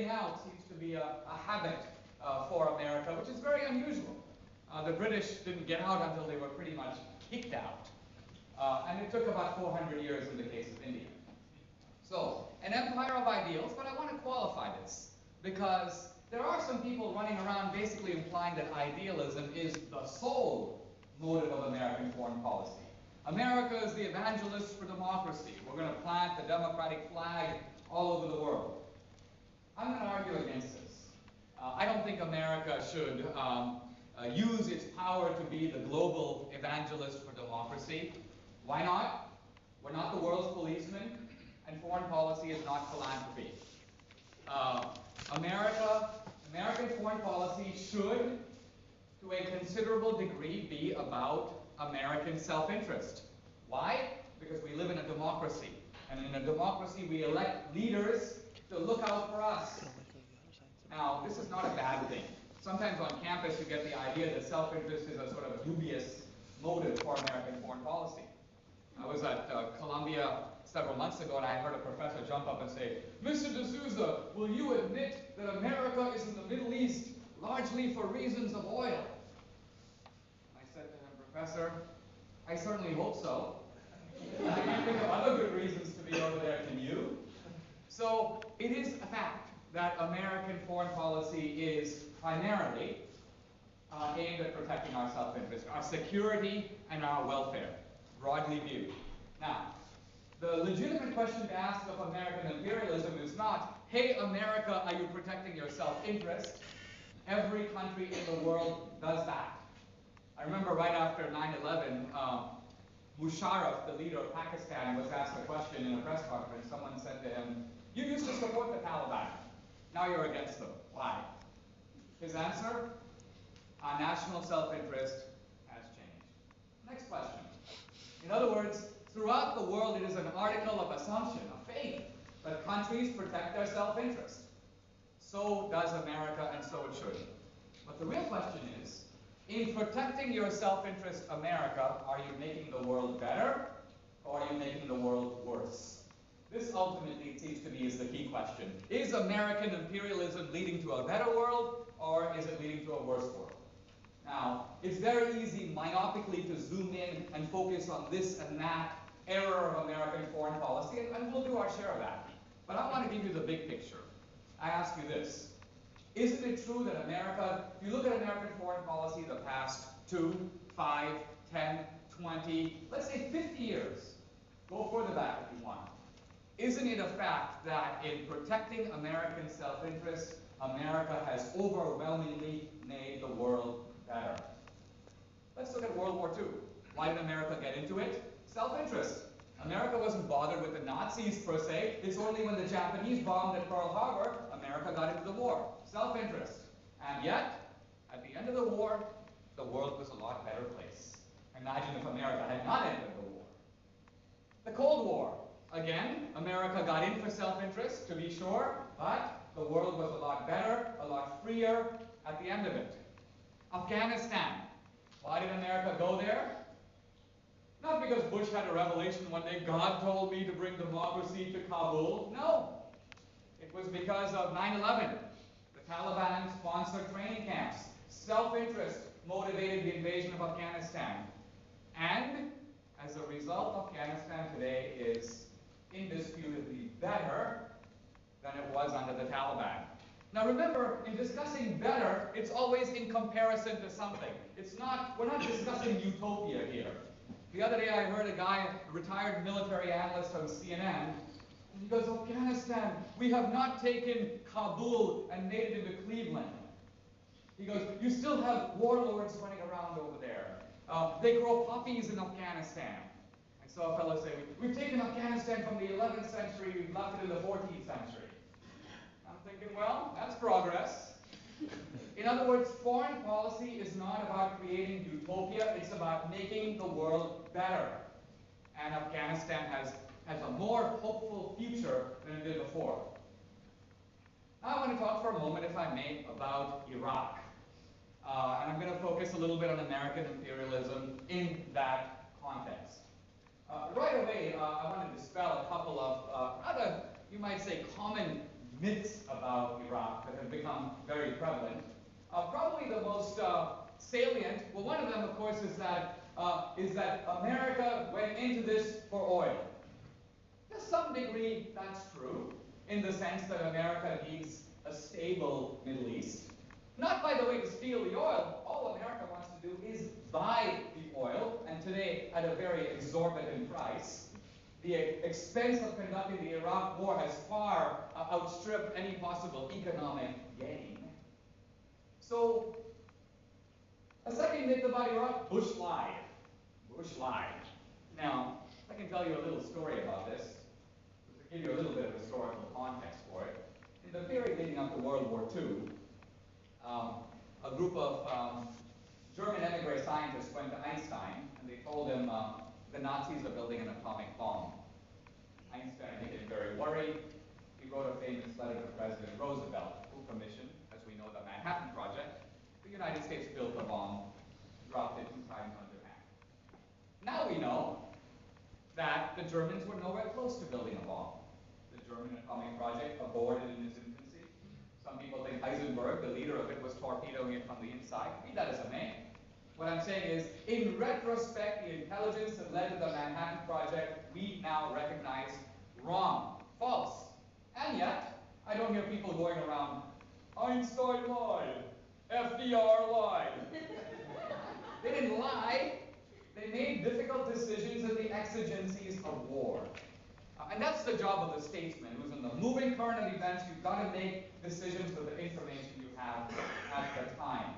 holding out seems to be a habit for America, which is very unusual. The British didn't get out until they were pretty much kicked out. And it took about 400 years in the case of India. So, an empire of ideals, but I want to qualify this, because there are some people running around basically implying that idealism is the sole motive of American foreign policy. America is the evangelist for democracy. We're going to plant the democratic flag all over the world. I'm going to argue against this. I don't think America should use its power to be the global evangelist for democracy. Why not? We're not the world's policeman, and foreign policy is not philanthropy. American foreign policy should, to a considerable degree, be about American self-interest. Why? Because we live in a democracy. And in a democracy, we elect leaders to look out for us. Now, this is not a bad thing. Sometimes on campus, you get the idea that self-interest is a sort of dubious motive for American foreign policy. I was at Columbia several months ago, and I heard a professor jump up and say, "Mr. D'Souza, will you admit that America is in the Middle East largely for reasons of oil?" I said to him, "Professor, I certainly hope so. I can think of other good reasons to be over there, can you?" So it is a fact that American foreign policy is primarily aimed at protecting our self-interest, our security, and our welfare, broadly viewed. Now, the legitimate question to ask of American imperialism is not, "Hey, America, are you protecting your self-interest?" Every country in the world does that. I remember right after 9/11, Musharraf, the leader of Pakistan, was asked a question in a press conference. Someone said to him, "You used to support the Taliban. Now you're against them. Why?" His answer, "Our national self-interest has changed." Next question. In other words, throughout the world, it is an article of assumption, of faith, that countries protect their self-interest. So does America, and so it should. But the real question is, in protecting your self-interest, America, are you making the world better, or are you making the world worse? This ultimately, it seems to me, is the key question. Is American imperialism leading to a better world, or is it leading to a worse world? Now, it's very easy myopically to zoom in and focus on this and that error of American foreign policy, and we'll do our share of that. But I want to give you the big picture. I ask you this. Isn't it true that America, if you look at American foreign policy the past 2, 5, 10, 20, let's say 50 years, go further back if you want, isn't it a fact that in protecting American self-interest, America has overwhelmingly made the world better? Let's look at World War II. Why did America get into it? Self-interest. America wasn't bothered with the Nazis per se. It's only when the Japanese bombed at Pearl Harbor, America got into the war. Self-interest. And yet, at the end of the war, the world was a lot better place. Imagine if America had not entered the war. The Cold War. Again, America got in for self-interest, to be sure, but the world was a lot better, a lot freer at the end of it. Afghanistan. Why did America go there? Not because Bush had a revelation one day, "God told me to bring democracy to Kabul." No. It was because of 9/11. The Taliban sponsored training camps. Self-interest motivated the invasion of Afghanistan. And as a result, Afghanistan today is indisputably better than it was under the Taliban. Now remember, in discussing better, it's always in comparison to something. We're not discussing utopia here. The other day I heard a guy, a retired military analyst on CNN, and he goes, "Afghanistan, we have not taken Kabul and made it into Cleveland." He goes, "You still have warlords running around over there. They grow poppies in Afghanistan." I saw a fellow say, "We've taken Afghanistan from the 11th century, we've left it in the 14th century." I'm thinking, well, that's progress. In other words, foreign policy is not about creating utopia, it's about making the world better. And Afghanistan has a more hopeful future than it did before. Now I want to talk for a moment, if I may, about Iraq. And I'm going to focus a little bit on American imperialism in that context. Right away, I want to dispel a couple of, you might say, common myths about Iraq that have become very prevalent. Probably the most salient, well, one of them, of course, is that America went into this for oil. To some degree, that's true, in the sense that America needs a stable Middle East. Not, by the way, to steal the oil. All America wants to do is buy the oil, and today at a very exorbitant price. The expense of conducting the Iraq war has far outstripped any possible economic gain. So, a second myth about Iraq, Bush lied. Bush lied. Now, I can tell you a little story about this, to give you a little bit of historical context for it. In the period leading up to World War II, a group of German emigre scientists went to Einstein, and they told him the Nazis are building an atomic bomb. Einstein became very worried. He wrote a famous letter to President Roosevelt, who commissioned, as we know, the Manhattan Project. The United States built the bomb, dropped it 2 times on Japan. Now we know that the Germans were nowhere close to building a bomb. The German atomic project aborted in its infancy. Some people think Heisenberg, the leader of it, was torpedoing it from the inside. Be that as it may. What I'm saying is, in retrospect, the intelligence that led to the Manhattan Project, we now recognize wrong, false. And yet, I don't hear people going around, Einstein lied, FDR lied. They didn't lie. They made difficult decisions in the exigencies of war. And that's the job of the statesman, who's in the moving current of events. You've got to make decisions with the information you have at the time.